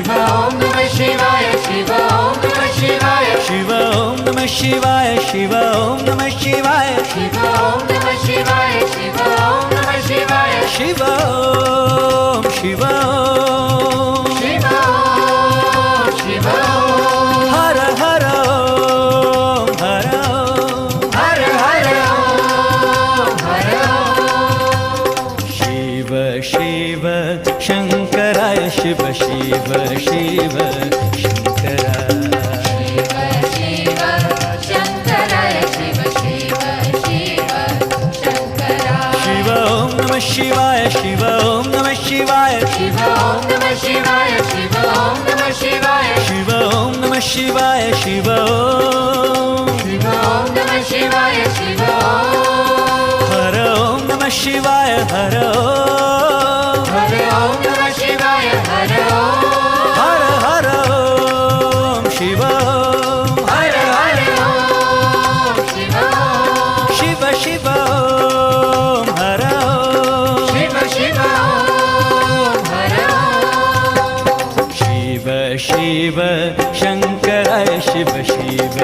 शिव ओम नमः शिवाय शिव ओम नमः शिवाय शिव ओम नमः शिवाय शिव ओम नमः शिवाय शिव ओम नमः शिवाय शिव ओम नमः शिवाय शिव ओम शिव ओम शिव ओम शिव ओम हर हर ओम हर ओम हर हर ओम हर ओम शिव शिव शंकराय शिव शिव शिव शंकराय शिव शंकराय शिव शिव शिव शंकराय शिव ओम नमः शिवाय शिव ओम नमः शिवाय शिव ओम नमः शिवाय शिव ओम नमः शिवाय शिव ओम नमः शिवाय शिव ओम शिव ओम नमः शिवाय शिव ओम हर ओम नमः शिवाय हर ओम हर ओम नमः शिवाय हर ओम हर हर ओम शिव ओम हर हर ओम शिव ओम शिव शिव ओम हर ओम शिव शिव ओम हर ओम शिव शिव शंकराय शिव शिव